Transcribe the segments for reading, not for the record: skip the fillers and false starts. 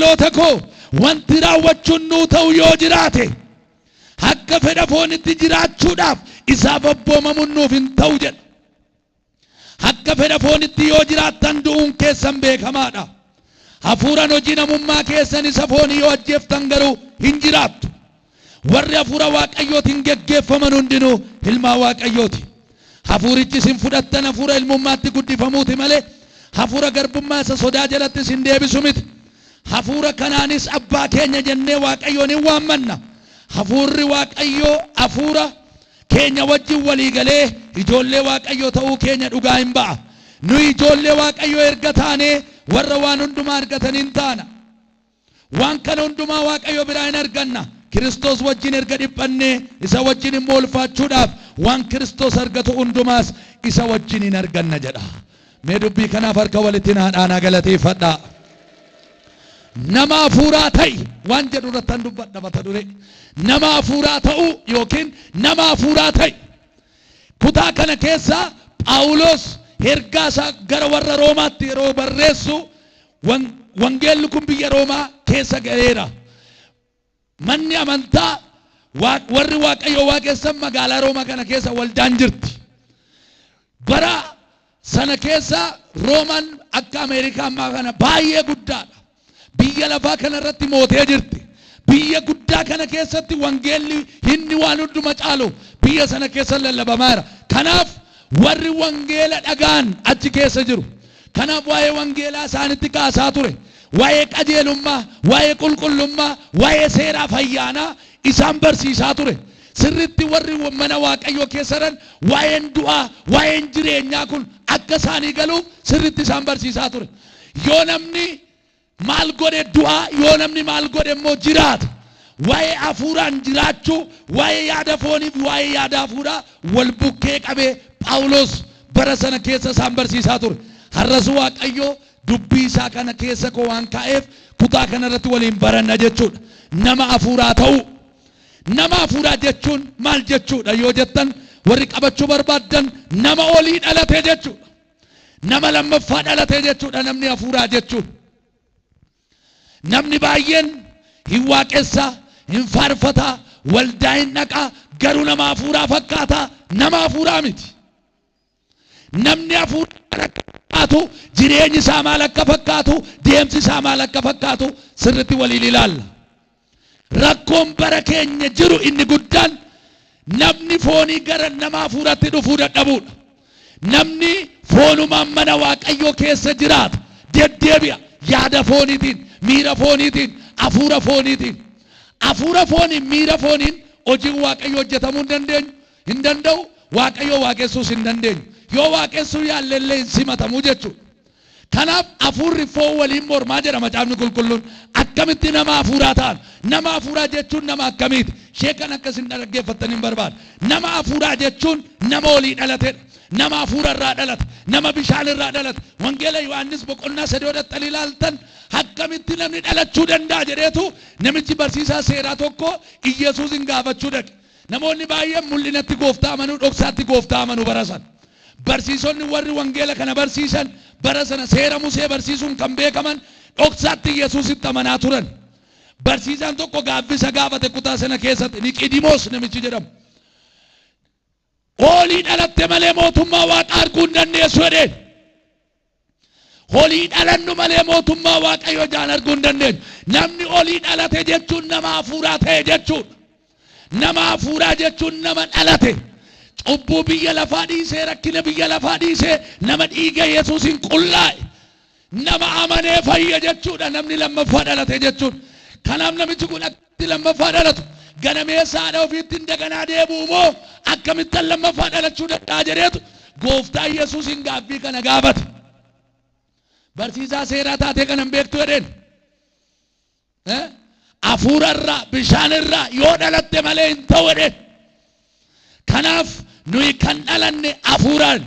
loota koo wanti raawwachuun nuu ta'u yoo jiraate akka fedha foonitti jiraachuudhaaf isaaf abboomamuun nuuf hin ta'u jedha. Akka fedha foonitti yoo jiraattan du'uun keessan beekamaadha. Hafuuraan hojii namummaa keessan isa foonii yoo ajjeeftan garuu hin jiraattu. Warri hafuura waaqayyootiin geggeeffaman hundinuu ilmaan waaqayyooti. Hafuurichi isin fudhattan hafuura ilmummaatti guddifamuuti malee hafuura garbummaa isa sodaa jalatti isin deebisu miti. Hafuura kanaanis abbaa keenya jennee waaqayyoon hin waammanna. Hafuurri waaqayyoo hafuura keenya wajjin walii galee ijoollee waaqayyoo ta'uu keenya dhugaa hin ba'a. Nu ijoollee waaqayyoo erga taanee warra waan hundumaa argataniin taana. Waan kana hundumaa waaqayyoo biraa hin arganna. Kiristoos wajjin erga dhiphannee isa wajjin immoo ulfaachuudhaaf waan Kiristoos argatu hundumaas isa wajjin hin arganna jedha. Mee dubbii kanaaf harka walitti naadhaanaa galateeffadhaa. Nama hafuuraa ta'i waan jedhu irrattan dubbadha mata duree. Nama hafuuraa ta'uu yookiin nama hafuuraa ta'i. Kutaa kana keessa Phaawulos ergaa isaa gara warra Roomaatti yeroo barreessu wangeelli kun biyya Roomaa keessa ga'eera. Manni amantaa warri waaqayyoo waaqessan magaalaa Roomaa kana keessa waldaan jirti. Bara sana keessa Roomaan akka Ameerikaa ammaa kana baay'ee guddaadha. Biyya lafaa kana irratti mootee jirti. Biyya guddaa kana keessatti wangeelli inni waan hunduma caalu biyya sana keessa lallabamaara. Kanaaf warri wangeela dhagaan achi keessa jiru. Kanaaf waa'ee wangeelaa isaanitti kaasaa ture. Waa'ee qajeelummaa, waa'ee qulqullummaa, waa'ee seeraa fayyaanaa isaan barsiisaa ture. Sirritti warri mana waaqayyoo keessa jiran waa'een du'aa, waa'een jireenyaa kun akka isaanii galuuf sirritti isaan barsiisaa ture. Yoo namni maal godhe du'aa, yoo namni maal godhe immoo jiraata. Waa'ee hafuuraan jiraachuu, waa'ee yaada fooniif waa'ee yaada hafuuraa wal bukkee qabee Phaawulos bara sana keessa isaan barsiisaa ture. Har'as waaqayyoo dubbii isaa kana keessa koo waan kaa'eef kutaa kana irratti waliin baranna jechuudha. Nama hafuuraa ta'uu. Nama hafuuraa jechuun maal jechuudha yoo jettan warri qabachuu barbaaddan nama olii dhalate jechuudha. Nama lammaffaa dhalate jechuudha namni hafuuraa jechuun. Namni baay'een hin waaqessaa, hin faarfataa, waldaa hin dhaqaa, garuu nama hafuuraa fakkaata, nama hafuuraa miti. Namni hafuuraa fakkaatu jireenyi isaa maal akka fakkaatu, deemsi isaa maal akka fakkaatu sirritti waliin ilaalla. Rakkoon bara keenya jiru inni guddaan namni foonii gara nama hafuuratti dhufuu dadhabuudha. Namni foonumaan mana waaqayyoo keessa jiraata, deddeebi'a yaada fooniitiin, miira fooniitiin, hafuura fooniitiin. Hafuura fooniin, miira fooniin hojiin waaqayyoo hojjetamuu hin danda'u, waaqayyoo waaqessuus hin dandeenyu. Yoo waaqessuu yaallellee hin simatamu jechuudha. Kanaaf hafuurri foon waliin mormaa jedha macaafni qulqulluun. Akkamitti nama hafuuraa ta'an? Nama hafuuraa jechuun nama akkamiiti? Ishee kan akkasin dhaggeeffattan hin barbaadu. Nama hafuuraa jechuun nama olii dhalatedha. Nama hafuura irraa dhalate, nama bishaan irraa dhalate. Wangeela Yohaannis boqonnaa 3 ilaaltan akkamitti namni dhalachuu danda'a jedheetu namichi barsiisaa seeraa tokko Iyyesuusin gaafachuu dhaqe. Namoonni baay'een mul'inatti gooftaa amanuu, dhoksaatti gooftaa amanuu barasan. Barsiisonni warri wangeela kana barsiisan bara sana seera Musee barsiisuun kan beekaman dhoksaatti Yesuusitti amanaa turan. Barsiisaan tokko gaaffisa gaafate kutaa sana keessatti Niqidimoos namichi jedhamu. Olii dhalatte malee mootummaa Waaqaa arguu hin dandeessu jedheen. Olii dhalannu malee mootummaa Waaqayyoo jaan arguu hin dandeenyu. Namni olii dhalate jechuun nama hafuuraa ta'e jechuudha. Nama hafuuraa jechuun nama dhalate. Cubbuu biyya lafaa dhiisee, rakkina biyya lafaa dhiisee, nama dhiiga Yesuusin qullaa'e, nama amanee fayya jechuudha. Namni lammaffaa dhalate jechuudha. Kanaaf namichi kun akkamitti lammaffaa dhalatu? Ganameessa haadha ofiitti daganaa deebi'u moo akkamittan lammaffaa dhalachuu danda'a jedheetu gooftaa Yesuusin gaaffii kana gaafate. Barsiisaa seeraa taatee kana hin beektu jedheen. Hafuurarraa, bishaanirraa yoo dhalatte malee hin ta'u jedheen. Kanaaf nuyi kan dhalanne hafuuraan.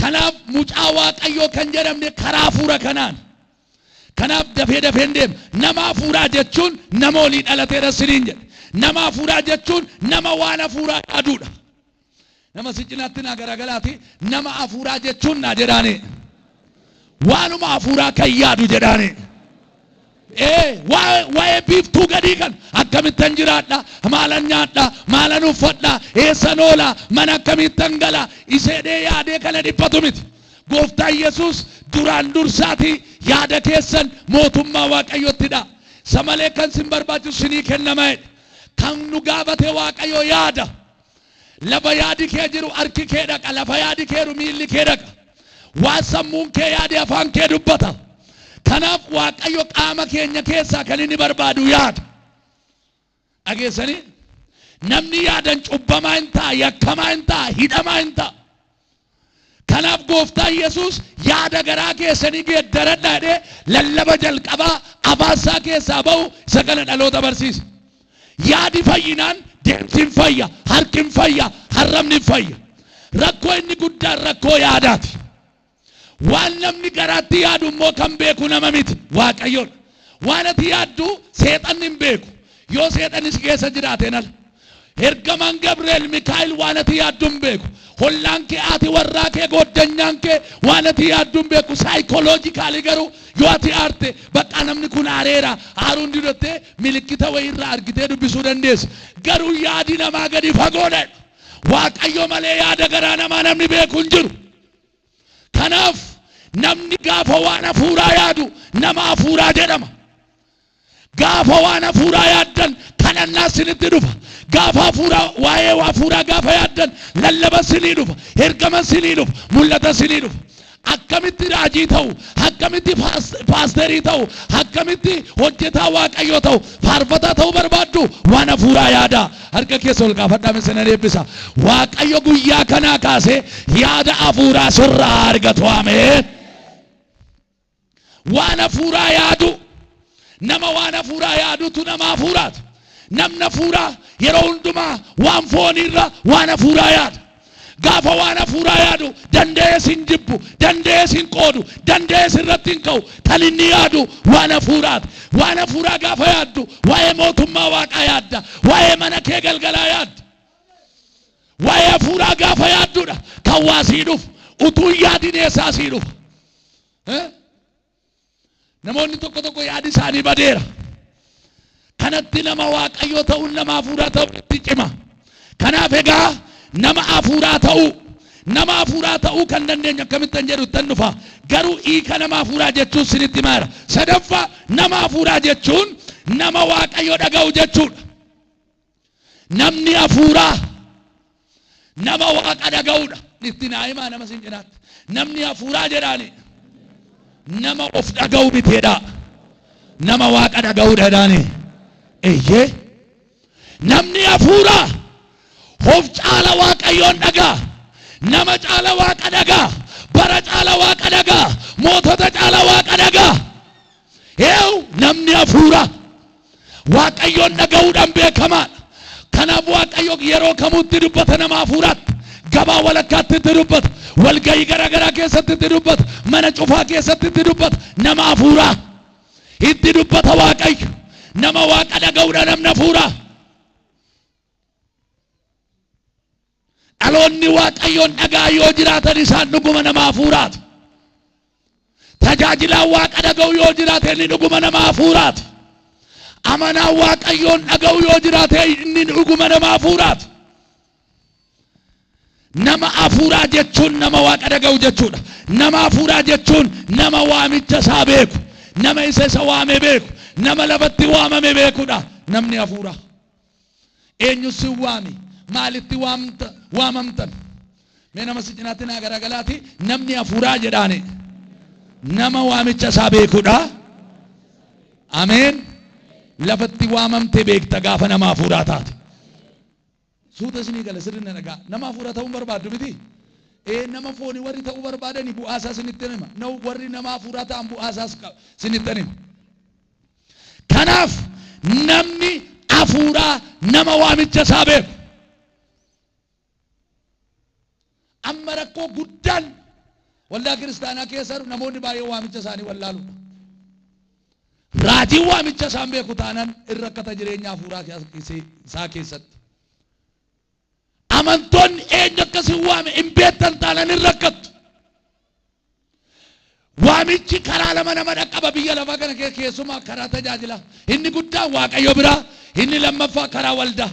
Kanaaf mucaa Waaqayyoo kan jedhamne karaa hafuura kanaan. Kanaaf dafee deema. Nama hafuuraa jechuun nama olii dhalateedha siniin jedhe. Nama hafuuraa jechuun nama waan hafuuraa yaaduudha. Nama si cinaatti naa garagalaati. Nama hafuuraa jechuun naa jedhaani. Waanuma hafuuraa kan yaadu jedhaani. waa'ee biiftuu gadii kan akkamittan jiraadha, maalan nyaadha, maalan uffadha, eessan oola, mana akkamittan gala iseedhee yaadee kana dhiphatu miti. Gooftaan Yesuus duraan dursaati yaada keessan mootummaa Waaqayyottidha. Isa malee kan sin barbaachisu sinii kennama jedhe. Kan nu gaafate Waaqayyo yaada. Lafa yaadi kee jiru harki kee dhaqa, lafa yaadi kee jiru miilli kee dhaqa. Waan sammuun kee yaade afaan kee dubbata. Kanaaf Waaqayyo qaama keenya keessaa kan inni barbaadu yaada. Dhageessanii namni yaadan cubbamaa hin ta'a, yakkamaa hin ta'a, hidhamaa hin ta'a. Kanaaf gooftaan Yesuus yaada garaa keessanii geeddaradhaa jedhee lallaba jalqabaa abaasaa keessaa ba'u isa kana dhaloota barsiisa. Yaadi fayyinaan deemsi hin fayya, harki hin fayya, arrabni hin fayya. Rakkoo inni guddaan rakkoo yaadaati. Waan namni garaatti yaadu immoo kan beeku nama miti, Waaqayyoon. Waan ati yaaddu seexanni hin beeku. Yoo seexannis keessa jiraateen ala. Ergamaan Gabriel Mikaa'el waan ati yaaddu hin beeku. Hollaan kee ati warraa kee gooddanyaan kee waan ati yaaddu hin beeku. Saayikooloojikaalii garuu yoo ati aarte bakka namni kun aareera, aaruun didottee milikkita wayirraa argitee dubbisuu dandeessa. Garuu yaadi namaa gadi fagoodha. Waaqayyo malee yaada garaa namaa namni beeku hin jiru. Kanaaf namni gaafa waan hafuuraa yaadu nama hafuuraa jedhama. Gaafa waan hafuuraa yaaddan kadhannaa sinitti dhufa. Gaafa hafuuraa waa'ee hafuuraa gaafa yaaddan lallaba sinii dhufa, ergama sinii dhufa, mul'ata sinii dhufa. Akkamitti raajii ta'u, akkamitti paasterii ta'u, akkamitti hojjetaa Waaqayyoo ta'u, faarfataa ta'u barbaaddu waan hafuuraa yaada. Harka keessa ol kaafadhaa sana eebbisa. Waaqayyo guyyaa kanaa kaasee yaada hafuuraa sirraa argatu. Ameen. Waan hafuuraa yaadu, nama waan hafuuraa yaadutu nama hafuuraati. Namni hafuuraa yeroo hundumaa waan fooniirra waan hafuuraa yaada. Gaafa waan hafuuraa yaadu danda'ee sin jibbu, danda'ee sin qoodu, danda'ee sirratti hin ka'u. Kan inni yaadu waan hafuuraati. Waan hafuuraa gaafa yaaddu waa'ee mootummaa Waaqaa yaadda, waa'ee mana kee galgalaa yaadda. Waa'ee hafuuraa gaafa yaaddudha kan waa sii dhufu, utuu yaadin eessaa sii dhufa. Namoonni tokko tokko yaadi isaanii badeera. Kanatti nama Waaqayyoo ta'uun nama hafuuraa ta'uu itti cima. Kanaaf egaa nama hafuuraa ta'uu kan dandeenyu akkamittan jedhu ittan dhufa. Garuu hiika nama hafuuraa jechuun sinitti maara. Sadaffaa nama hafuuraa jechuun nama Waaqayyo dhaga'u jechuudha. Namni hafuuraa nama Waaqa dhaga'uudha. Itti naa himaa nama sin cinaatti. Namni hafuuraa jedhaani nama of dhaga'u miteedha. Nama Waaqa dhaga'uudha jedhaani. Eeyyee namni hafuuraa of caala Waaqayyoon dhagaa, nama caala Waaqa dhagaa, bara caala Waaqa dhagaa, mootota caala Waaqa dhagaa. Namni hafuuraa Waaqayyoon dhaga'uudhaan beekamaadha. Kanaaf Waaqayyo yeroo kamuutti dubbata nama hafuuraatti. Gabaa walakkaatti itti dubbata, walgahii garaagaraa keessatti itti dubbata, mana cufaa keessatti itti dubbata. Nama hafuuraa itti dubbata Waaqayyo. Nama Waaqa dhaga'uudha namni hafuuraa. Dhaloonni Waaqayyoon dhagaa yoo jiraatan isaan dhuguma nama hafuuraati. Tajaajilaan Waaqa dhaga'u yoo jiraate inni dhuguma nama hafuuraati. Amanaan Waaqayyoon dhaga'u yoo jiraate inni dhuguma nama hafuuraati. Nama hafuuraa jechuun nama Waaqa dhaga'u jechuudha. Nama hafuuraa jechuun nama waamicha isaa beeku, nama isa waame beeku, nama lafatti waamame beekudha. Namni hafuuraa eenyu si waami? Maalitti waamamtan? Mee nama si cinaatti naa garagalaati. Namni hafuuraa jedhaani nama waamicha isaa beekudha. Ameen. Lafatti waamamte beekta gaafa nama hafuuraa taate. Suuta isinii gala sirriin dhagaa. Nama hafuuraa ta'uu barbaaddu miti. Nama foonii warri ta'uu barbaadanii bu'aasaa sinitti hima. Warri nama hafuuraa ta'an bu'aasaas sinitti hima. Kanaaf namni hafuuraa nama waamicha isaa beeku. Amma rakkoo guddaan waldaa kiristaanaa keessa namoonni baay'ee waamicha isaanii wallaaluudha. Raajiin waamicha isaan beeku taanaan irra rakkata jireenya hafuuraa isaa keessatti. Amantoonni eenyu akkasii waame hin beektan taanaan hin rakkattu. waamichi karaa lama nama dhaqqaba biyya lafa kana keessumaa karaa tajaajila inni guddaan Waaqayyo biraa inni lammaffaa karaa waldaa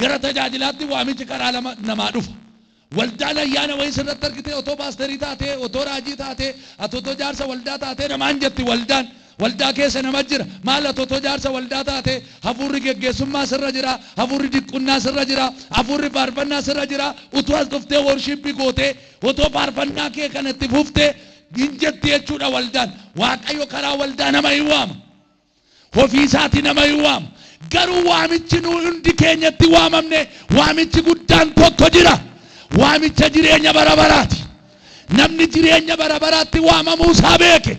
gara tajaajilaatti waamichi karaa lama namaa dhufa waldaan ayyaana wayii sirratti argite otoo paasterii taate otoo raajii taate atotoo jaarsa waldaa taate namaan jetti waldaan waldaa keessa nama jira maal atotoo jaarsa waldaa taate hafuurri geggeessummaa sirra jira hafuurri diqqummaa sirra jira hafuurri faarfannaa sirra jira utuu as dhuftee worshippii gootee otoo faarfannaa kee kanatti fuftee injetti jechuudha waldaan Waaqayyo karaa waldaa nama hin waama ofii isaati nama hin waama garuu waamichi nu hundi keenyatti waamamne waamichi guddaan tokko jira waamicha jireenya bara baraati namni jireenya bara baraatti waamamuu isaa beeke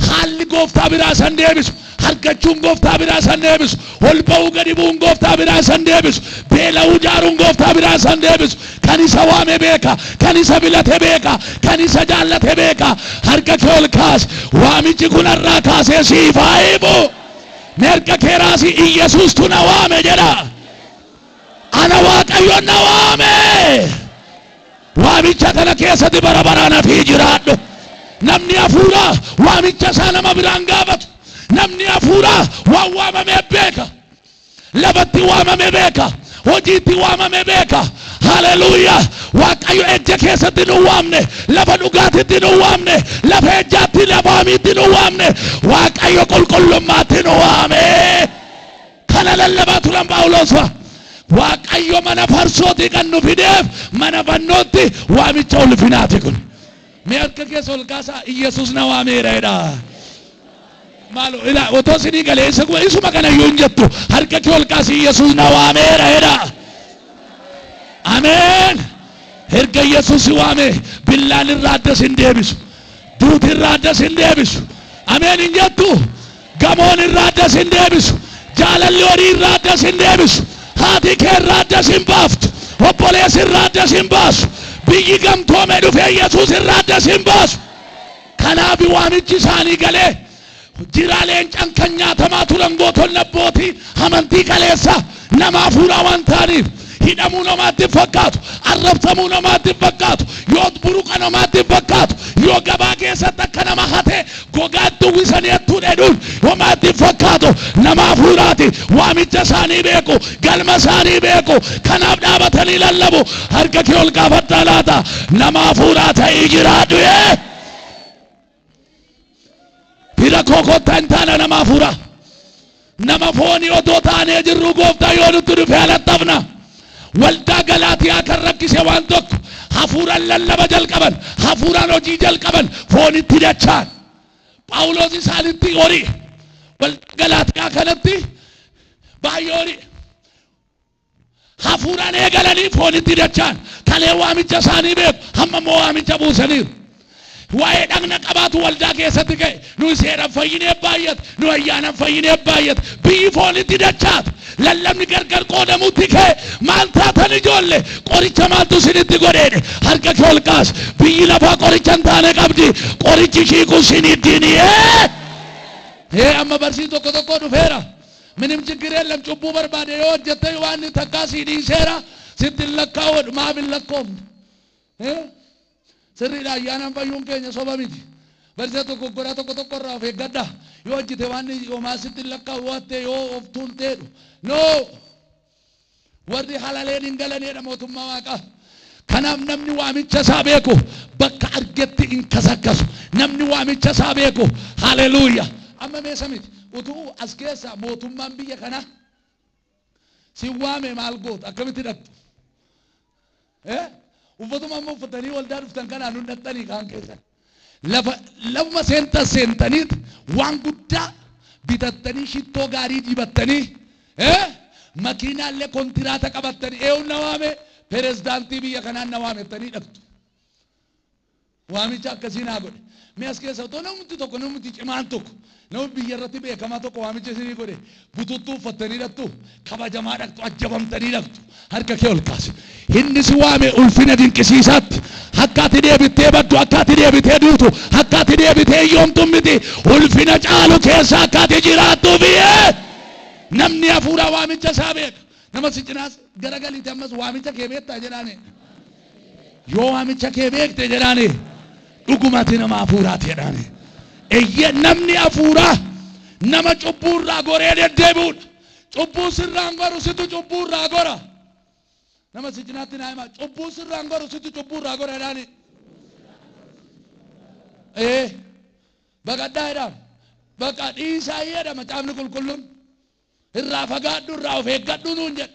haalli gooftaa biraa san deebisu harkachuun gooftaa biraa san deebisu ol ba'uu gadi bu'uun gooftaa biraa san deebisu beela'uu jaaruun gooftaa biraa san deebisu kan isa waame beeka kan isa filate beeka kan isa jaallate beeka harka kee ol kaasi waamichi kunarraa kaasee siif haa himu merka kee raasi Iyesuustu na waame jedha ana Waaqayyo na waame waamicha kana keessatti bara baraan fi jiraadhu namni hafuura waamicha isaa nama biraan gaafatu namni hafuura waan waamame beeka lafatti waamame beeka hojiitti waamame beeka haleluuyaa Waaqayyo ejja keessatti nu waamne lafa dhugaatitti nu waamne lafa ejjaatti lafa hamiitti nu waamne Waaqayyo qulqullummaatti nu waame kana lallabaa turan Phaawulos Waaqayyo mana farsooti kan nu fideef mana fannootti waamicha ulfinaati kun mee harka keessa ol kaasaa Iyesuus na waameera jedha maalo ila otoo sinii galee isuma kana yoo hin jettu harka kee ol kaasi Iyesuus na waameera jedha ameen erga Iyesuus waame billaan irraa addas hin deebisu duuti irraa addas hin deebisu ameen hin jettu gamoon irraa addas hin deebisu jaalalli horii irraa addas hin deebisu haati kee irraa addas hin baaftu obboleessi irraa addas hin baasu biyyi gamtoome dhufee Yesuus irraa addas hin baasu kanaaf waamichi isaanii galee jiraaleen cankan nyaatamaa turan gootonni abbootii amantii kaleessa nama hafuuraa waan ta'aniif hidhamuu namaatti fakkaatu arrabsamuu namaatti fakkaatu yoo buruqa namaatti fakkaatu yoo gabaa keessatti akka nama hate gogaatti uwwisanii hattuu dheeduun namaatti fakkaatu nama hafuuraati waamicha isaanii beeku galma isaanii beeku kanaaf dhaabatanii lallabu harka kee ol kaafadhaa laata nama hafuuraa ta'ii jiraadhu bira kookottaa hin taane nama hafuuraa nama foonii otoo taanee jirru gooftaa yoo nutti dhufee alattafna waldaa Galaatiyaa kan rakkise waan tokko hafuuraan lallaba jalqaban hafuuraan hojii jalqaban foonitti dachaan Phaawulos isaanitti horii waldaa Galaatiyaa kanatti baay'ee horii hafuuraan eegalanii foonitti dachaan kalee waamicha isaanii beeku hamma immoo waamicha buusaniiru waa'ee dhagna qabaatu waldaa keessatti ka'e nu seera fayyinee baay'at nu ayyaana fayyinee baay'at biyyi foonitti dachaat lallabni gargar qoodamutti ka'e maal taatan ijoolle qoricha maaltu isinitti godheedhe harka kee ol kaas biyyi lafaa qoricha hin taane qabdi qorichi shiiqu isinittiin amma barsii tokko tokko dhufeera minim ችግር የለም ጩቡ barbaade yoo hojjette waan takkaa sii dhiiseera sitti lakkaa'u maaf hin lakkoofne sirriidha ayyaanaan fayyuun keenya soba miti barsee tokko goraa tokko tokko irraa of eeggadha yoo hojjete waan homaa sitti lakkaa'u yoo hatte yoo of tuulteedhu no warri halaleen hin galanidha mootummaa Waaqaa kanaaf namni waamicha isaa beeku bakka argetti hin kasakkasu namni waamicha isaa beeku haleluuyaa amma meesa miti utuu as keessa mootummaan biyya kana si waame maal goota akkamitti dhaqxu uffatuma amma uffatanii waldaa dhuftan kanaan hundhattanii kaan keessan lafuma seentaniit waan guddaa bitattanii shittoo gaarii dibattanii makiinaallee kontiraata qabattanii eewun na waame pirezidaantii biyya kanaan na waamettanii dhaqxu waamicha akkasii naa godhe mee as keessa otoo namni tokko namni cimaan tokko namni biyya irratti beekamaa tokko waamicha isinii godhe bututtuu uffattanii dhaqxu kabajamaa dhaqxu ajjabamtanii dhaqxu harka kee ol kaasi inni si waame ulfina dinqisiisaatti akka ati deebitee baddu akka ati deebitee duutu akka ati deebitee yoomtu miti ulfina caalu keessa akka ati jiraattu biyyee namni hafuuraa waamicha isaa beeka nama si cinaas garagaliiti ammas waamicha kee beektaa jedhaane yoo waamicha kee beekte jedhaane dhugumatti nama hafuuraati jedhani. Eeyyee namni hafuuraa nama cubbuurraa goree deddeebi'udha. Cubbuu sirraan goru situ cubbuurraa gora. Nama si cinaatti naa hima cubbuu sirraan goru situ cubbuurraa gora jedhani. Baqadhaa jedhama. Baqa dhiisaa jedhama caafni qulqulluun. Irraa fagaadhu irraa of eeggadhu nuun jedha.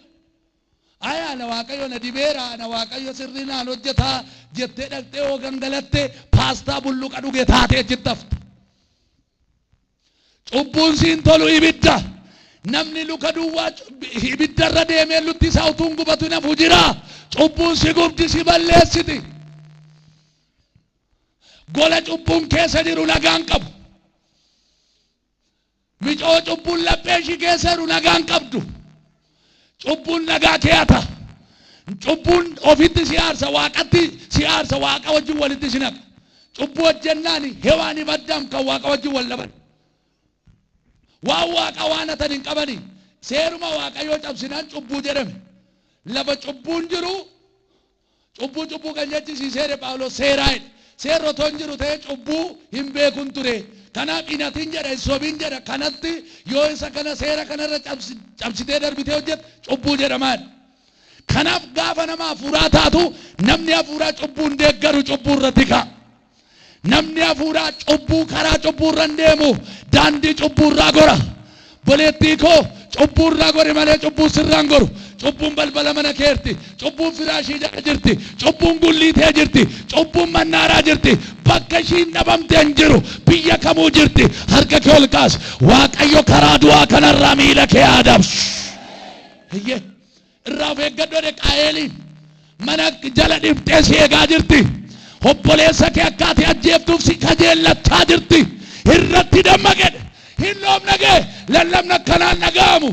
Ayaa na Waaqayyo na dibeera na Waaqayyo sirrinaan hojjetaa jettee dhaqxee oo gangalattee paastaa bulluqa dhuge taatee jittafta. Cubbuun siin tolu ibidda. Namni luka duwwaa ibiddarra deemee lutti isaa utuun gubatu nafu jira. Cubbuun si gubdi si balleessiti. Gola cubbuun keessa jiru nagaan qabu. Micoo cubbuun laphee ishii keessa jiru nagaan qabdu. Cubbuun nagaa keeyata. Cubbuun ofitti si aarsa waaqatti si aarsa waaqa wajjin walitti si naqa. Cubbuu hojjennaani hewaani baddam kan waaqa wajjin wal laban. Waan waaqa waan atan hin qabani. Seeruma waaqayyoo cabsinaan cubbuu jedhame. Lafa cubbuun jiru cubbuu kan jechisiiseere Phaawulos seeraa'edha. Seerri otoo hin jiru ta'ee cubbuu hin beekun ture. Kanaaf hinatiin jedha sobiin jedha kanatti yoo isa kana seera kanarra cabsitee darbitee hojjette cubbuu jedhamaadha. Kanaaf gaafa nama hafuuraa taatu namni hafuuraa cubbuun deeggaru cubbuu irratti ka'a. Namni hafuuraa cubbuu karaa cubbuu irra deemu daandii cubbuu irraa gora. Boleettii koo cubbuu irraa gori malee cubbuu sirraan goru. Cubbuun balbala mana keerti. Cubbuun firaashii jala jirti. Cubbuun gulliitee jirti. Cubbuun mannaaraa jirti. Bakka ishiin dhabamtee hin jiru. Biyya kamuu jirti. Harka kee ol kaas. Waaqayyo karaa du'aa kanarraa miila kee adabsu. Irraa of eeggadhu Qaayeliin mana jala dhibxee si eegaa jirti. Obboleessa kee akkaati ajjeeftuuf si kajeellachaa jirti. Irratti dammaqe. Hin loomnage. Lallabna akkanaan dhaga'amu.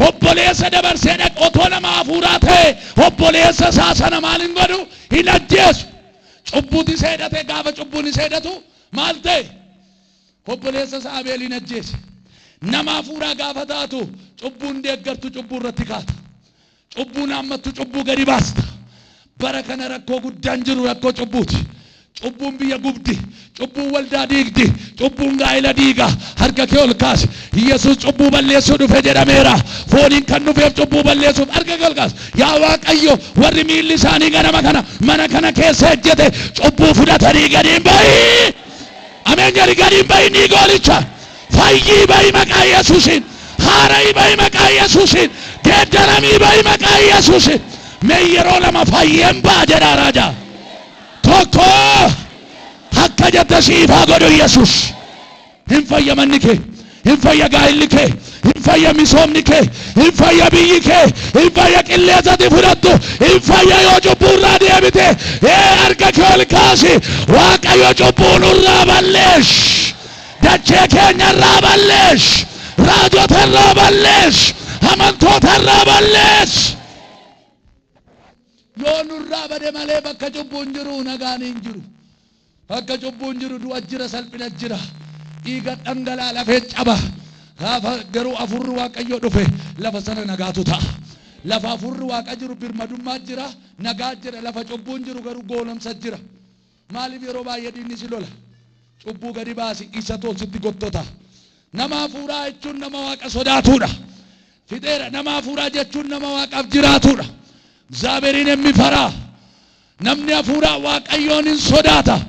Obboleessa dabarsee dhaq otoo nama hafuuraa ta'e obboleessa isaa sana maal hin godhu hin ajjeesu. Cubbuuti isa hidhate gaafa cubbuun isa hidhatu maal ta'e obboleessa isaa Abeel hin ajjeese. Nama hafuuraa gaafa taatu cubbuun deeggartu cubbuu irratti kaata. Cubbuun hammattu cubbuu gadi baasta. Bara kana rakkoo guddaan jiru rakkoo cubbuuti. Cubbuun biyya gubdi. Cubbuun waldaa diigdi. Cubbuun gaa'ela diiga. Harka kee ol kaasi. Yesuus cubbuu balleessuu dhufe jedhameera. Fooniin kan dhufeef cubbuu balleessuuf harka kee ol kaasi. Yaa Waaqayyo warri miilli isaanii ganama kana mana kana keessa ejjete cubbuu fudhatanii gadi hin bahi. Ameen jedhi gadi hin bahi ni goolicha. Fayyii bahi maqaa Yesuusiin. Haara'i bahi maqaa Yesuusiin. Geeddaramii bahi maqaa Yesuusiin. Mee yeroo lama fayyeen ba'a jedha raajaa. Tokko akka jette siifaa godhu Yesuus. Hin fayya manni kee. Hin fayya gaa'illi kee. Hin fayya misoomni kee. Hin fayya biyyi kee. Hin fayya qilleensatti fudhattu. Hin fayya yoo cubbuu irraa deebite. Harka kee ol kaasi. Waaqayyo cubbuu nurraa balleessi. Dachee keenya irraa balleessi. Raajota irraa balleessi. Amantoota irraa balleessi. Yoo nurraa bade malee bakka cubbuun jiru nagaan hin jiru. Bakka cubbuun jiru du'a jira salphina jira. Dhiiga dhangalaa lafee caba. Gaafa garuu afurri Waaqayyo dhufe lafa sana nagaatu ta'a. Lafa afurri Waaqa jiru birmadummaa jira nagaa jira. Lafa cubbuun jiru garuu goolomsa jira. Maaliif yeroo baay'ee diinni si lola? Cubbuu gadi baasi isa tolsitti gottota. Nama hafuuraa jechuun nama Waaqa sodaatudha. Fixeera nama hafuuraa jechuun nama Waaqaaf jiraatudha. Zaabeeriin የሚፈራ namni hafuuraa Waaqayyoon hin sodaata.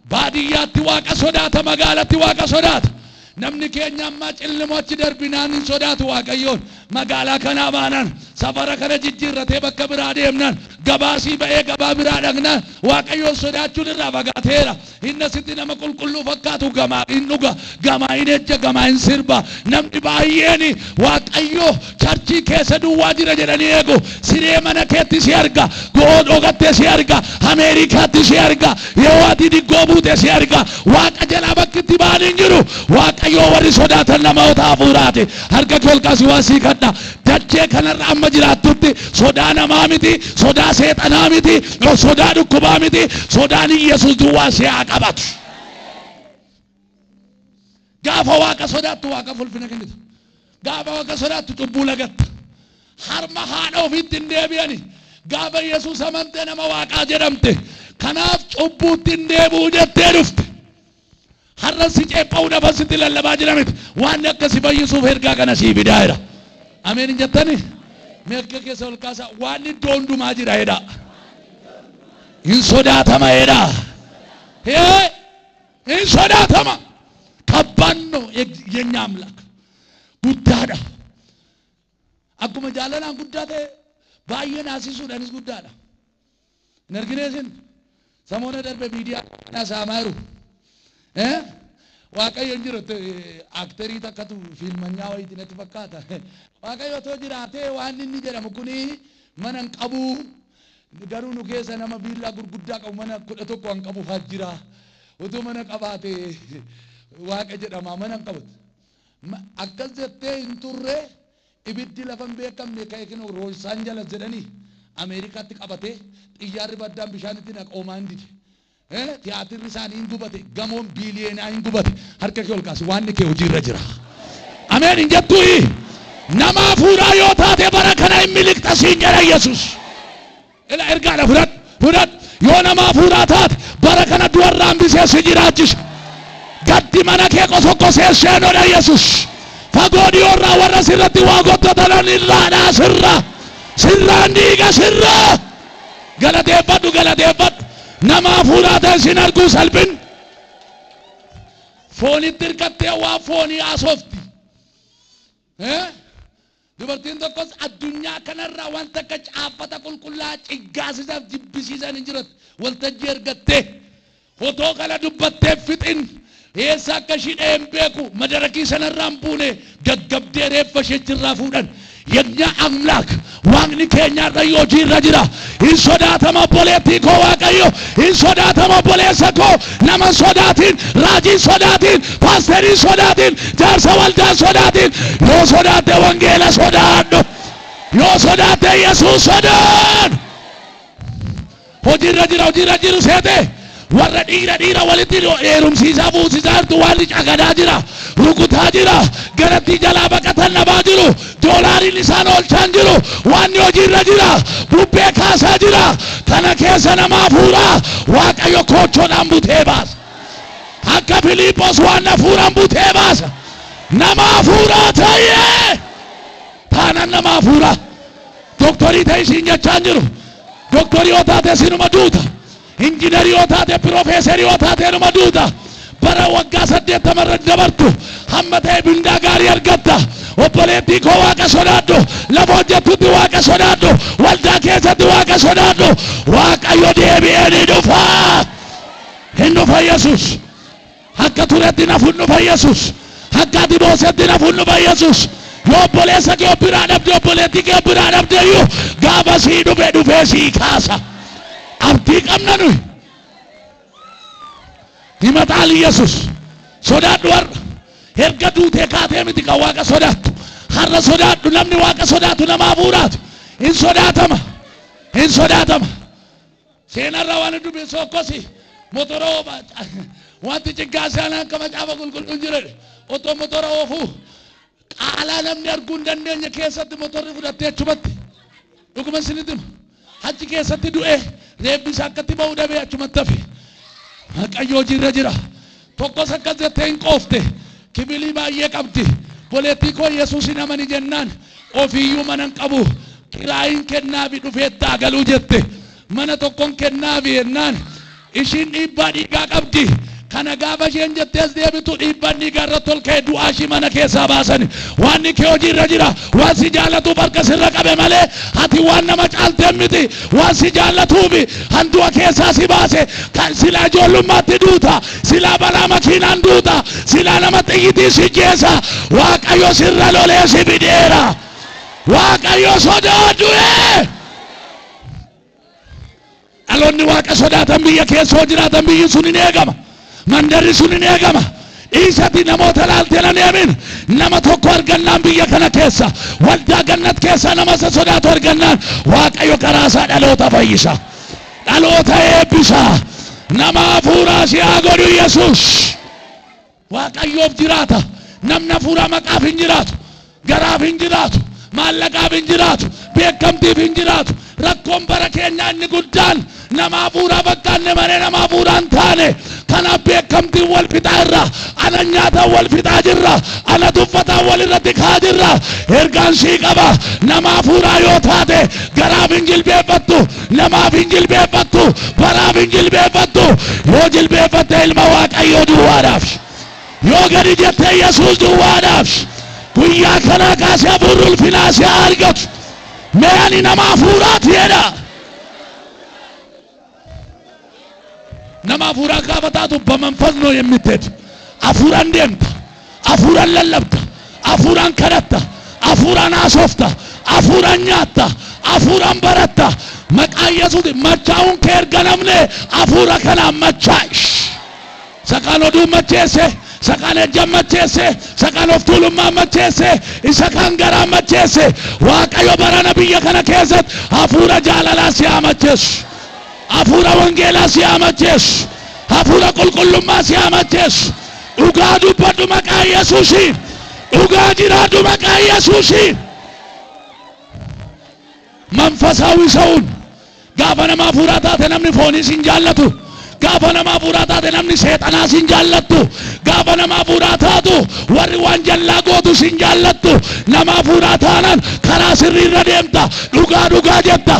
Baadiyyaatti Waaqa sodaata. Magaalaatti Waaqa sodaata. Namni keenya amma cillimochi darbinaan hin sodaatu Waaqayyoon. Magaalaa kanaa baanan safara kana jijjiirratee bakka biraa deemnan gabaasii ba'ee gabaa biraa dhaqnan Waaqayyoon sodaachuun irraa fagaateera. Inni sitti nama qulqulluu fakkaatu gamaa hin dhuga gamaa hin ejja gamaa hin sirba. Namni baay'een Waaqayyo charchii keessa duwwaa jira jedhanii eegu. Siree mana keetti si arga. Go'oo dhogattee si arga. Ameerikaatti si arga. Yoo ati diggoo buute si arga. Waaqa jalaa bakki itti ba'an hin jiru. Waaqayyo warri sodaatan namoota hafuuraati. Harka kee ol kaasi waan sii kadha. Dachee kanarra amma jiraattutti sodaa namaa miti. Sodaa seexanaa miti. Sodaa dhukkubaa miti. Sodaan Yesuus duwwaa si haa qabatu. Gaafa Waaqa sodaattu Waaqa ulfina kennitu. Gaafa Waaqa sodaattu cubbuu lagatta. Harma haadha ofiitti hin deebi'ani. Gaafa Yesuus amantee nama Waaqaa jedhamte kanaaf cubbuutti hin deebi'u jettee dhufte. Har'a si ceephaa'uu nafasitti lallabaa jira miti. Waan akkasii fayyisuuf ergaa kana sii fidaa jira. Ameen hin jettanii? Mee akka keessa ol kaasaa waan iddoo hundumaa jira jedhaa. Hin sodaatama jedhaa. Hin sodaatama. Kabbaad ነው የኛ አምላክ ጉዳዳ አኩመ ጃለላን ጉዳቴ ባየን አሲሱዳንስ ጉዳዳ ነርግኔስን ሰሞነ ደርበ ሚዲያ ናሳማሩ ዋቀዮ እንጅሮት አክተሪ ተከቱ ፊልመኛ ወይትነት ፈካታ ዋቀዮ ተጅራቴ ዋንኒ ጀረም ኩኒ መነን ቀቡ ገሩ ኑ ኬሰ ነመ ቢላ ጉርጉዳ ቀው መነ ኩደቶ ቆን ቀቡ ፋጅራ ወቶ መነ ቀባቴ ዋቀ ጀደማ መነን ቀቡት akkas jettee hin turre ibiddi lafan beekamne ka'eekino roosaan jala jedhanii Ameerikaatti qabatee xiyyaarri baddaan bishaanitti naqoomaa hin dide. Tiyaatirri isaanii hin gubate gamoon biiliyeenaa hin gubate harka kee ol kaasi waan kee hojiirra jira. Ameen hin jettuuyi nama hafuuraa yoo taate bara kana hin miliqxa siin jedha Yesuus. Ila ergaadha fudhadhu yoo nama hafuuraa taate bara kana du'arraa hambisee si jiraachisa. Gatti mana kee qosoqqosee sheenodha Yesuus. Fagoo dhiyoorraa warra sirratti waa gottatan irraadhaa sirraan dhiiga sirraa. Galateeffadhu nama hafuuraa ta'e sin arguu salphin. Foonitti hirkattee waa foonii haasofti. Dubartiin tokkos addunyaa kanarraa wanta akka caaffata qulqullaa'aa ciggaasisaaf jibbisiisan hin jirutti waltajjii ergattee otoo kana dubbattee fixin. Eessa akka shidheen beeku madarakii sanarraan buune gaggabdee reeffa isheetirraa fuudhan. Yegna amlaak waaqni keenyarra yoo hojiirra jira. Hin sodaatama obboleettii koo Waaqayyo. Hin sodaatama obboleessa koo nama sodaatiin raajii sodaatiin paasterii sodaatiin jaarsa waldaa sodaatiin. Yoo sodaatte wangeela sodaadhu. Yoo sodaatte Yesuus sodaadhu. Hojiirra jiru seete. Warra dhiira walitti heerumsiisaa fuusisaa jirtu waan cagadaa jira rukutaa jira garatti jalaa baqatan nabaa jiru doolaariin isaan oolchaan jiru waan hojiirra jira bubbee kaasaa jira kana keessa nama hafuuraa Waaqayyo koochoodhaan butee baasa akka Filiiphos waan hafuuraan butee baasa nama hafuuraa ta'ee taanan nama hafuuraa doktorii ta'e isiin jechaan jiru doktorii yoo taate sinuma duuta. Injiinarii yoo taate piroofeesarii yoo taate numa duuta bara waggaa 80 dabartu hamma ta'e bindaa gaarii argatta. Obboleettii koo Waaqa sodaadhu lafa hojjettutti Waaqa sodaadhu waldaa keessatti Waaqa sodaadhu Waaqayyo deebi'ee ni dhufa. Hin dhufa Yesuus akka turetti nafu hin dhufa Yesuus akka ati boosetti nafu hin dhufa Yesuus. Yoo obboleessa kee biraa dhabde obboleettii kee biraa dhabde iyyuu gaafa sii dhufee sii kaasa. Abdii qabna nuyi himataan Yesuus sodaadhu har'a erga duutee kaatee miti kan Waaqa sodaattu har'a sodaadhu namni Waaqa sodaatu nama hafuuraatu hin sodaatama seenarraa waan dubbii sokkosi motora wanti ciggaasaan akka macaafa qulqulluun jiredhe otoo motora oofuu qaalaa namni arguu hin dandeenye keessatti motorri fudhattee achumatti dhuguma isinitti achi keessatti du'ee reebbisa akkatti ba'uu dhabee achumatti hafe Waaqayyo hojiirra jira tokkos akkas jettee hin qoofte kibilii baay'ee qabdi boleettii koo Yesuusin amani jennaan ofiiyyuu mana hin qabu kiraayin kennaafi dhufeettaa galuu jette mana tokkon kennaafi jennaan ishiin dhiibbaa dhiigaa qabdi kana gaafa isheen jettees deebitu dhiibbaan dhiigaa irratti ol ka'e du'aa ishii mana keessaa baasani waan kee hojiirra jira waan si jaallatuuf harka sirra qabe malee ati waan nama caaltee miti waan si jaallatuufi handu'a keessaa si baase kan silaa ijoollummaatti duuta silaa balaa makiinaan duuta silaa nama xiyyitii si jeessa Waaqayyo sirra lolee si fideera Waaqayyo sodaadhu. Dhaloonni Waaqa sodaatan biyya keessa jiraatan biyyi sun hin eegama. Mandarri sun hin eegama. Dhiisati namoota laaltee nan eemin nama tokko argannaan biyya kana keessa waldaa gannat keessa nama isa sodaatu argannaan Waaqayyo karaasaa dhaloota fayyisa dhaloota eebbisa nama hafuuraa si haa godhu Yesuus. Waaqayyoof jiraata namni hafuuraa maqaaf hin jiraatu garaaf hin jiraatu maallaqaaf hin jiraatu beekamtiif hin jiraatu rakkoon bara keenyaa inni guddaan nama hafuura fakkaanne malee nama hafuura hin taane. Kanaaf beekamtii wal fixaa irra, ana nyaata wal fixaa jirra, ana tuffataa wal irratti kaa jirra. Ergaan sii qaba, nama hafuuraa yoo taate garaaf hin jilbeeffattu, namaaf hin jilbeeffattu, baraaf hin jilbeeffattu. Yoo jilbeeffatte ilma Waaqayyoo duwwaadhaaf, yoo gadi jette Yesuus duwwaadhaaf. Guyyaa kanaa kaasee hafuurri ulfinaa si argatu. Mee ani nama hafuuraati jedha. nama hafuuraa gaafa taatu በመንፈስ ነው የምትሄድ hafuuraan deemta hafuuraan lallabta hafuuraan kadhatta hafuuraan haasofta hafuuraan nyaatta hafuuraan baratta maqaa Yesuus machaa'uun kee erga namne hafuura kanaan machaa'ish sakaan oduu macheesse sakaan ejjan macheesse sakaan of tuulummaa macheesse isa kan garaa macheesse Waaqayyo barana biyya kana keessatti hafuura jaalalaa si macheessu hafuura wangeelaa si macheessu hafuura qulqullummaa si macheessu dhugaa dubbadhu maqaa Yesuusiin dhugaa jiraadhu maqaa Yesuusiin manfasawi ሰውን gaafa nama hafuuraa taate namni fooniis hin jaallatu gaafa nama hafuuraa taate namni seexanaas hin jaallattu gaafa nama hafuuraa taatu warri waan jallaa gootus hin jaallattu nama hafuuraa taanan karaa sirriirra deemta dhugaa jetta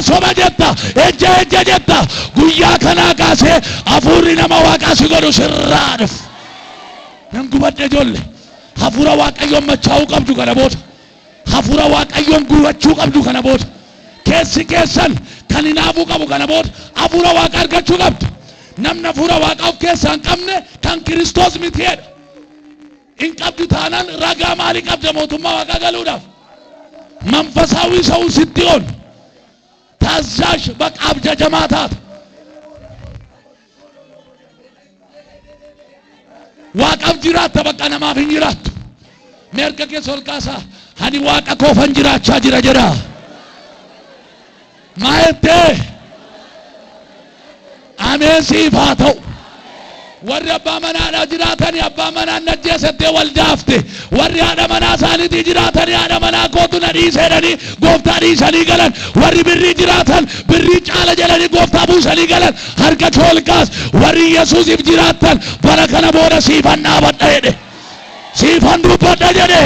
soba jetta ejja jetta guyyaa kanaa kaasee hafuurri nama Waaqaa si godhu sirraa dhufu nan gubadhe ijoollee hafuura Waaqayyoon machaa'uu qabdu kana booda hafuura Waaqayyoon gubachuu qabdu kana booda keessi keessan kan hinaafuu qabu kana booda hafuura Waaqa argachuu qabdu namni hafuura Waaqa of keessaa hin qabne kan Kiristoos mitiidha hin qabdu taanaan ragaa maalii qabda mootummaa Waaqaa galuudhaaf manfasaawii ሰው ስትሆን ታዛዥ በቃ አብጃጀማ taata Waaqaaf jiraatta bakka namaaf hin jiraattu merga keessa ol kaasaa ani Waaqa koofan jiraachaa jira jedha maayette ameen siif haa ta'u warri abbaa manaadhaa jiraatanii abbaa manaan najjeessatti waldaafte warri haadha manaa isaaniitii jiraatanii haadha manaa kootu na dhiiseedhanii gooftaa dhiisanii galan warri birrii jiraatan birrii caala jedhanii gooftaa buusanii galan harka kee ol kaas warri Yesuusiif jiraatan bara kana booda siifan dhaabadha jedhe siifan dubbadha jedhe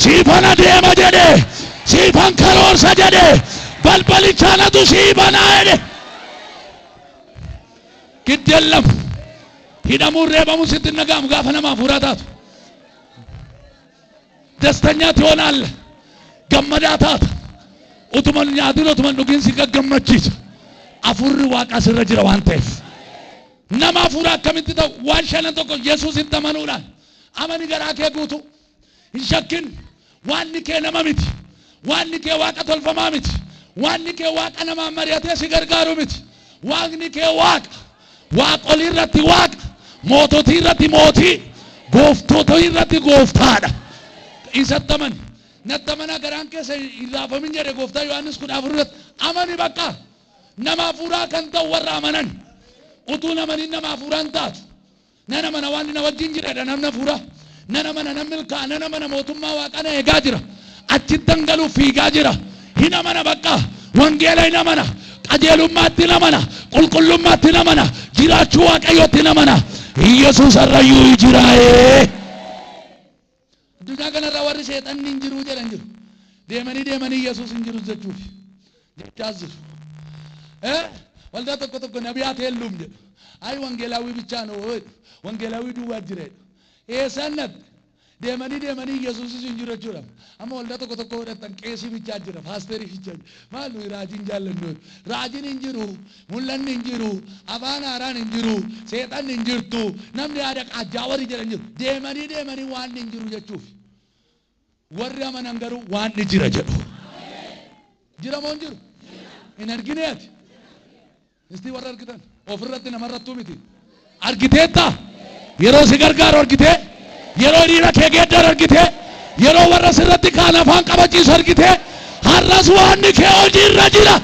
siifan adeema jedhe siifan karoorsa jedhe balbalichaanatu siifanaa jedhe giddellam hidhamuun reebamuun sitti nagaamu gaafa nama hafuuraa taatu ደስተኛ ትሆናለህ ገመዳ taata utuman nyaatiin utuman dhugin si gaggammachiisa hafuurri Waaqa sirra jira waan ta'eef nama hafuura akkamitti ta'u waan shanan tokko Yesuusitti amanuudhaan amani garaa kee guutu hin shakkin waanni kee nama miti waanni kee Waaqa tolfamaa miti waanni kee Waaqa nama mari'atee si gargaaru miti waaqni kee waaqolii irratti Waaqa moototii irratti mootii gooftota irratti gooftaadha isattaman nattamana garaan keessa irraafamin jedhe gooftaa Yohaannis 14 amani bakka nama hafuuraa kan ta'u warra amanan utuu namani nama hafuuraan taatu nana mana waan na wajjin jireedha namna hafuuraa nana mana nam milkaa nana mana mootummaa Waaqana eegaa jira achitti dangaluu fiigaa jira hina mana bakka wangeela hina mana qajeelummaatti namana qulqullummaatti namana jiraachuu Waaqayyootti namana Yesuus arrayyuu jiraa'ee addunyaa kanarra warri seexanni hin jiru jedhan jiru deemanii Yesuus hin jiru jechuuf jechaas jiru waldaa tokko nabiyaat heelluum jedhu ay wangeelaawii bichaa no wangeelaawii duwwaa jireedha eessannat deemanii Yesuus hin jiru jechuudha amma waldaa tokko hodhatan qeesii bichaa jira paasterii bichaa maalu raajiin jaallannu raajiin hin jiru mul'anni hin jiru afaan haaraan hin jiru seexanni hin jirtu namni yaada qaajjaa warri jedhan jiru deemanii waan hin jiru jechuuf warri amanan garuu waan ni jira jedhu jira moo hin jiru hin argineeti isti warra argitan ofirratti namarrattuu miti argiteetta yeroo si gargaaru argitee yeroo dhiira kee geeddaru argitee yeroo warra sirratti kaan afaan qabachiisu argitee har'as waanni kee hojiirra jira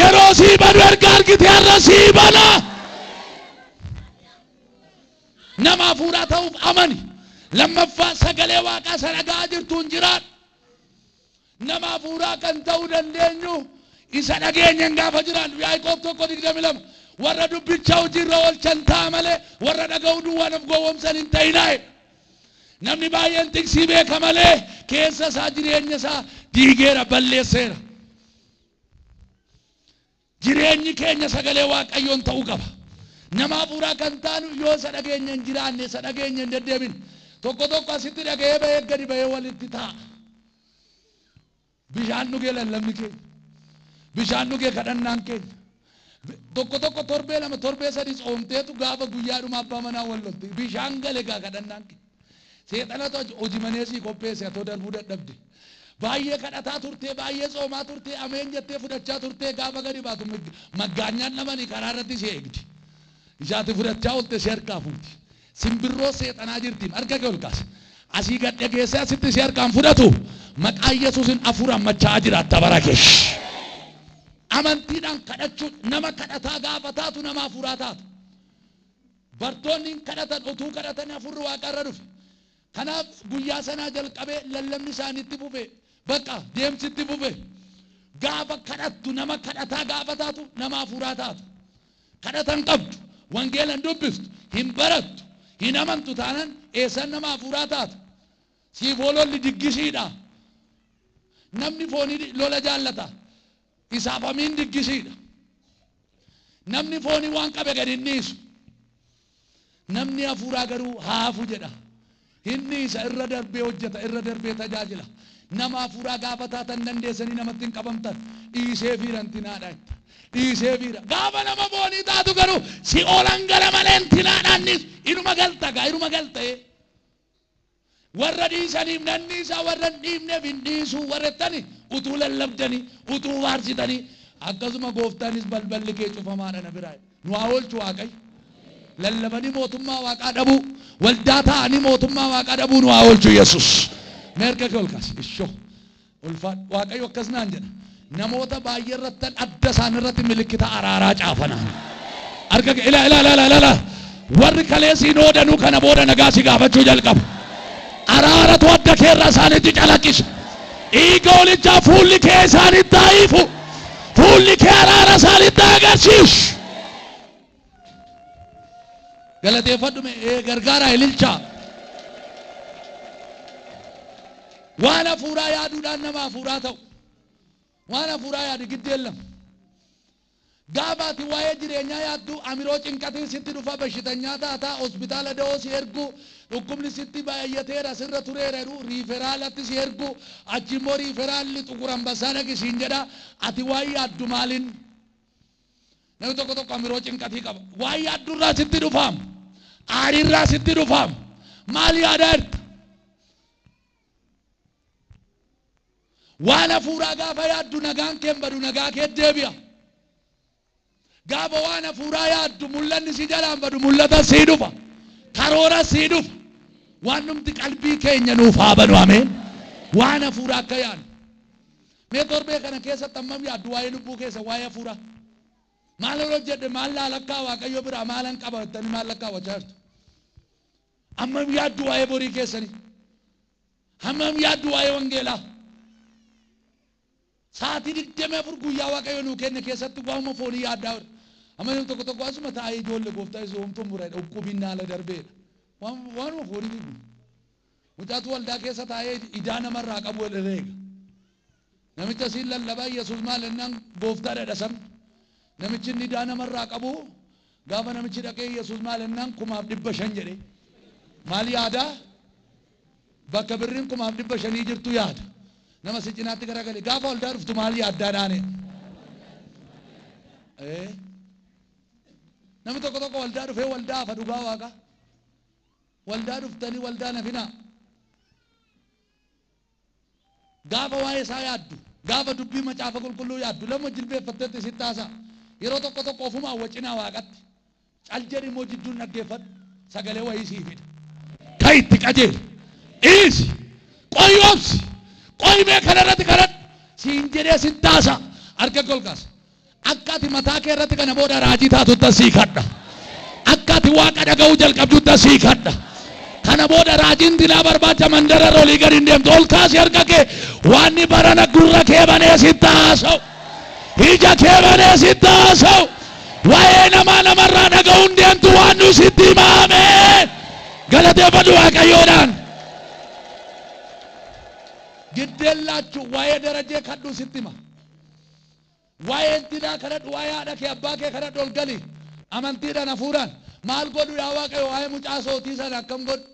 yeroo sii badu erga argitee har'as sii bana nama hafuuraa ta'uuf amani lammaffaa sagalee Waaqaa sana dhaga'aa jirtuun jiraadhu nama hafuuraa kan ta'uu dandeenyu isa dhageenyan gaafa jiran Yaaqoob tokko 22 warra dubbicha hojiirra oolchan ta'a malee warra dhaga'uu duwwaan of gowwoomsan hin ta'inaa. Namni baay'een tiksii beeka malee keessa isaa jireenya isaa diigeera balleesseera. Jireenyi keenya sagalee Waaqayyoon ta'uu qaba. Nama hafuuraa kan taanu yoo isa dhageenya hin jiraanne isa dhageenya hin deddeebin tokko tokko asitti dhaga'ee bahee gadi bahee walitti taa'a. Bishaan dhugee lallabni keenya bishaan dhugee kadhannaan keenya tokko tokko torbee lama torbee sadii tsoomteetu gaafa guyyaadhuma abbaa manaa wal lolti bishaan gale gaa kadhannaan keenya. Seexanatu hojii maneesii qopheesse atoo darbuu dadhabde baay'ee kadhataa turtee baay'ee tsoomaa turtee ameen jettee fudhachaa turtee gaafa gadi baatu maggaanyaan dhabanii karaa irratti ishee eegdi. Ishaati fudhachaa oolte ishee harkaa fuuti. Simbirroo seexanaa jirtiin harka kee ol kaase. Asii gad dhageessee asitti ishee harkaan fudhatu maqaa Yesuusin afuuraan machaa jiraatta bara keesh. Amantiidhaan kadhachuu nama kadhataa gaafa taatu nama afuuraa taatu. Bartoonni kadhatan utuu kadhatan afurri waaqarra dhufe. Kanaaf guyyaa sanaa jalqabee lallabni isaaniitti fufe bakka deemsitti fufe. Gaafa kadhattu nama kadhataa gaafa taatu nama afuuraa taatu. Kadhatan qabdu wangeelan dubbistu hin barattu hin amantu taanan eessan nama afuuraa taatu. Siif ololli diggisiidha. Namni foonii lola jaallata. Isaaf amiin diggisiidha. Namni foonii waan qabe gad hin dhiisu. Namni afuuraa garuu haafu jedha. Inni isa irra darbee hojjeta irra darbee tajaajila. Nama afuuraa gaafa taatan dandeessanii namatti hin qabamtan dhiisee fiiran tinaadhaan. Dhiisee fiira gaafa nama foonii taatu garuu si oolan gara malee tinaadhaanis inuma galta gaa inuma galta'ee. Warra dhiisaniif nanni isaa warra hin dhiifneef hin dhiisuu warrettani utuu lallabdanii utuu waarsitanii akkasuma gooftaanis balballi kee cufamaadha na biraa. Nu haa oolchu Waaqayyo. Lallabanii mootummaa Waaqaa dhabuu waldaa ta'anii mootummaa Waaqaa dhabuu nu haa oolchu Yesuus. Meerka kee ol kaasi ishoo ulfaadhu Waaqayyo akkas naan jedha. Namoota baay'ee irratti adda isaan irratti milikkita araaraa caafanaan. Harka kee ila warri kaleessiin oodanuu kana booda nagaa si gaafachuu jalqabu. Araaratu adda keerra isaaniitti calaqqisa. Dhiiga olichaa fuulli kee isaanitti haayifu. Fuulli kee araara isaanitti agarsiisu. Galateeffadhu gargaaraa ililchaa. Waan hafuuraa yaaduudhaan nama hafuuraa ta'u. Waan hafuuraa yaadu giddeellam. Gaafa ati waa'ee jireenyaa yaaddu amiroo cinqatiin sitti dhufa bashitanyaa taataa hospitaala da'oo si ergu dhukkubni sitti baay'ateera sirra tureera riiferaalatti si ergu achimmoo riiferaalli xuquran bassaa dhaqisiin jedha ati waa'ee yaaddu maaliin namni tokko tokko amiroo cinqatii qaba waa'ee yaaddurraa sitti dhufaam aarirraa sitti dhufaam maal yaadaa jirta waan hafuuraa gaafa yaaddu nagaan kee badu nagaa kee deebi'a. Gaafa waan hafuuraa yaaddu mul'anni si jalaan badu mul'ata sii dhufa karoora sii dhufa waan numti qalbii keenya nuuf haa banu ameen waan hafuuraa akka yaaddu mee torbee kana keessatti ammam yaaddu waa'ee lubbuu keessa waa'ee hafuuraa maal hojjedhe maal laalakkaa Waaqayyo biraa maalan qabattanii maal lakkaawwachaa jirtu ammam yaaddu waa'ee borii keessanii ammam yaaddu waa'ee wangeelaa sa'aatii 24 guyyaa Waaqayyo nuu kenne keessatti waa'uma foonii yaaddaa amma namni tokko tokko asuma taa'ee ijoollee gooftaa isa homtuun muree dhukkubin naala darbeedha waanuma foonii dhibu mucaatu waldaa keessa taa'ee idaa namarraa qabu eega namicha siin lallabaa Yesuus maal ennaan gooftaa dhadhasan namichi inni idaa namarraa qabu gaafa namichi dhaqee Yesuus maal ennaan 500 jedhe maal yaadaa bakka birriin 500 jirtu yaada nama si cinaatti garagalee gaafa waldaa dhuftu maal yaaddaa dhaane namni tokko tokko waldaa dhufee waldaa hafa dhugaa Waaqa waldaa dhuftanii waldaa nafinaa gaafa waa'ee isaa yaaddu gaafa dubbii macaafa qulqulluu yaaddu lama jilbeeffattetti sitti haasa'a yeroo tokko tokko ofuma hawwacinaa Waaqatti cal jedhi immoo jidduun dhaggeeffadhu sagalee wayii sii fida ka'itti qajeeli dhiisi qoyyoobsi qoymee kanarratti kadhadhu siin jedhee sitti haasa'a harka golkaas akka ati mataa kee irratti kana booda raajii taatutti sii kadha akka ati Waaqa dhaga'uu jalqabdutti sii kadha kana booda raajiin dilaa barbaacha mandara olii gadi hin deemtu ol kaasi harka kee waan barana gurra kee banee sitti haasa'u ija kee banee sitti haasa'u waa'ee namarraa dhaga'uun deemtu waan nu sitti himame galateeffadhu Waaqayyoodhaan. Giddeellaachu waa'ee darajee kadhu sitti hima. Waa'ee intidhaa kadhadhu, waa'ee haadha kee abbaa kee kadhadhu, ol gali amantiidhaan hafuudhaan maal godhu yaa Waaqayyo waa'ee mucaa sootii sana akkam godhu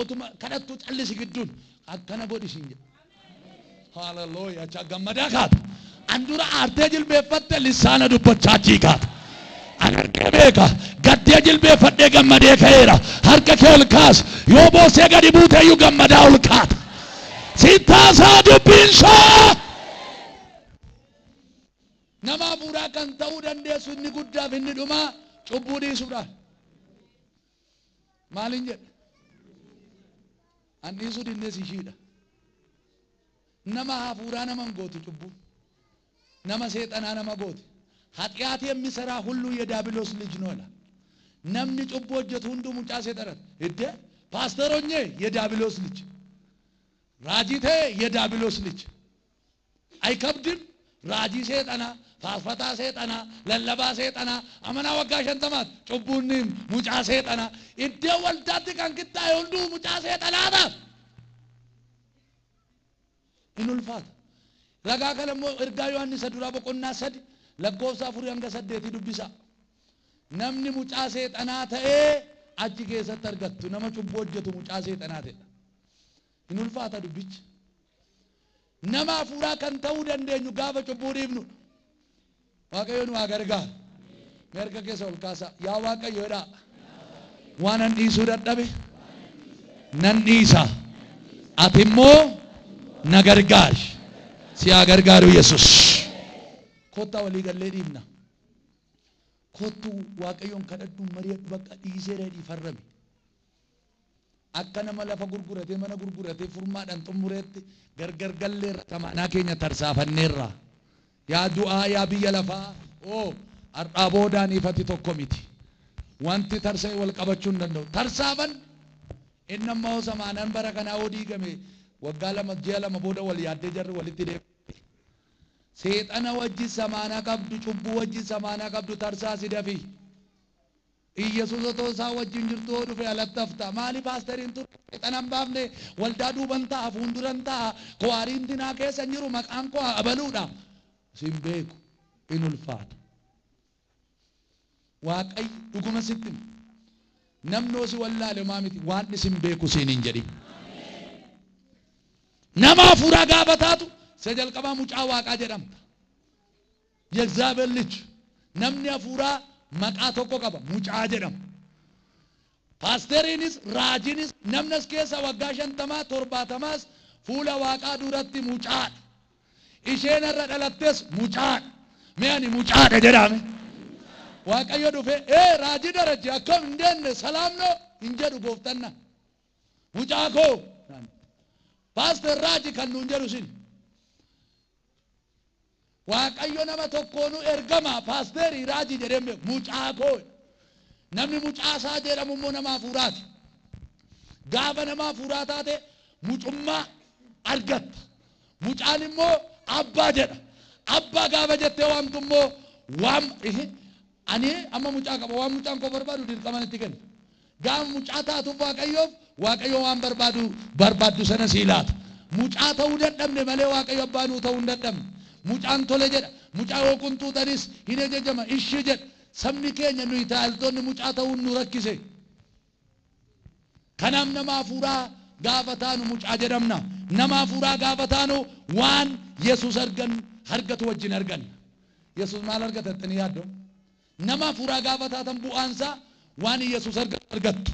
otuma kadhattu callisi gidduun akkana godhi siin jedha. Hallelujah. Acha gammadaa kaata. Andura aartee jilbeeffatte lissaana dubbachaa kaata. Anargee beeka gaddee jilbeeffadhee gammadee ka'eera. Harka kee ol kaas yoo boosee gadi buuteeyyuu gammadaa ol kaata. Sittaasaa dubbiinsaa. Nama hafuuraa kan ta'uu dandeessu inni guddaaf inni dhumaa cubbuu dhiisuudhaan. Maalin jedhe? Anniisuu dindees ishiidha. Nama hafuuraa nama gootu cubbuu. Nama seexanaa nama gootu. ኃጢአት የሚሰራ ሁሉ የዲያብሎስ ልጅ ነው አለ። namni cubbuu hojjetu hundu mucaa seexanaa እደ ፓስተሮኜ የዲያብሎስ ልጅ ራጂቴ የዲያብሎስ ልጅ አይከብድም። ራጂ ሴጣና ፋስፋታ ሴጣና ለለባ ሴጣና አመና ወጋ ሸንተማት ጩቡንም ሙጫ ሴጣና እደ ወልዳት ከንክታ ይወልዱ ሙጫ ሴጣናታ ኢኑልፋት ረጋ ከለሞ እርጋ ዮሐንስ ዱራ በቆና ሰድ ለጎሳ ፍሩ አንገሰደቲ ዱቢሳ namni mucaa seexanaa ta'ee achi keessatti argattu nama cubbuu hojjetu mucaa seexanaa ta'e hin ulfaata dubbichi. Nama hafuuraa kan ta'uu dandeenyu gaafa cubbuu dhiifnu Waaqayyo nu haa gargaaru. Erga keessa ol kaasa yaa Waaqayyoodha waan an dhiisuu dadhabe nan dhiisa ati immoo na gargaari si haa gargaaru Yesus. Kottaa walii gallee dhiifna. Kottu Waaqayyoon kadhadhu mari'adhu bakka dhiisee reedii farrame. Akka nama lafa gurguratee mana gurguratee furmaadhaan xumureetti gargar galleerra tamaanaa keenya tarsaafanneerra. Yaa du'aa yaa biyya lafaa har'aa boodaan ifati tokko miti. Wanti tarsa'e wal qabachuu hin danda'u. Tarsaafan inni ammoo samaanaan bara kanaa hoo diigame waggaa lama ji'a lama booda wal yaaddee jarri walitti deemu. Seexana wajji samaana qabdu cubbuu wajji samaana qabdu tarsaasi dafi. Iyesuus otoo isaa wajjin jirtu hoo dhufe alattafta. Maali paasteriin ture seexanan baafne waldaa duuban ta'a fuulduran ta'a kowaariin dinaa keessa hin jiru maqaan koo abaluudha. Sin beeku in ulfaata. Waaqayyo dhuguma sitti namni osi wallaale maa miti waan isin beeku siin hin jedhin. Nama hafuuraa gaafa taatu jalqabaa mucaa waaqaa jedhamta. የእግዚአብሔር ልጅ namni hafuuraa maqaa tokko qaba mucaa jedhama. Paasteriinis raajiinis namni as keessa waggaa 50 70 fuula waaqaa duratti mucaadha. Isheen irra dhalattes mucaadha. Mee ani mucaadha jedhame. Waaqayyo dhufe raajii daraje akkam hin deenne salaamno hin jedhu gooftanna. Mucaa koo paaster raajii kan nuun jedhu sin. Waaqayyo nama tokkoonu ergama paasteri raajii jedhame mucaa koo. Namni mucaa isaa jedhamu immoo nama hafuuraati. Gaafa nama hafuuraa taate mucummaa argatta. Mucaan immoo abbaa jedha. Abbaa gaafa jettee waamtu immoo ani amma mucaa qaba waan mucaan koo barbaadu dirqaman itti kenna. Gaafa mucaa taatuuf Waaqayyo waan barbaaddu sana sii laata. Mucaa ta'uu dadhabne malee Waaqayyo abbaa nuu ta'uu hin dadhabne. Mucaan tole jedha. Mucaa yoo kuntuutanis hin ajajama ishee jedha. Sabni keenya nuyi taa'eltoonni mucaa ta'uun nu rakkise. Kanaaf nama hafuuraa gaafa taanu mucaa jedhamna. Nama hafuuraa gaafa taanu waan Yesuus argatu wajjin arganna. Yesuus maal argata jettanii yaaddu? Nama hafuuraa gaafa taatan bu'aansaa waan Yesuus argattu.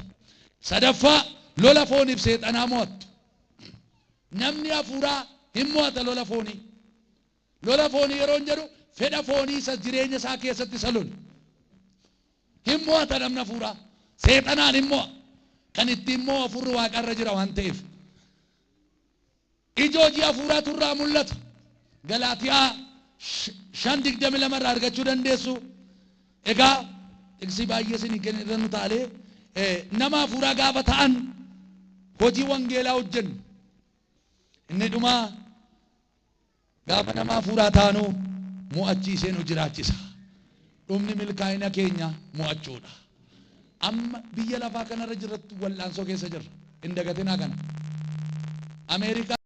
Sadaffaa lola fooniif seexanaa mo'attu. Namni hafuuraa hin mo'ata lola foonii. Lola foonii yeroo hin jedhu fedha foonii isa jireenya isaa keessatti isa lolu. Hin mo'ata namni hafuuraa. Seexanaan hin mo'a. Kan ittiin immoo hafuurri waaqarra jira waan ta'eef. Ijooji hafuuraa turraa mul'ata. Galaatiyaa 5:22 irraa argachuu dandeessu. Egaa eegsi baay'ee isin kennan nu taalee nama hafuuraa gaafa ta'an hojii wangeelaa hojjennu. Inni dhumaa gaafa nama hafuuraa taanu mo'achiisee nu jiraachisa. Dhumni milkaa'ina keenya mo'achuudha. Amma biyya lafaa kanarra jirtu wal'aansoo keessa jirra. Hin dagatinaa kana. Ameerikaa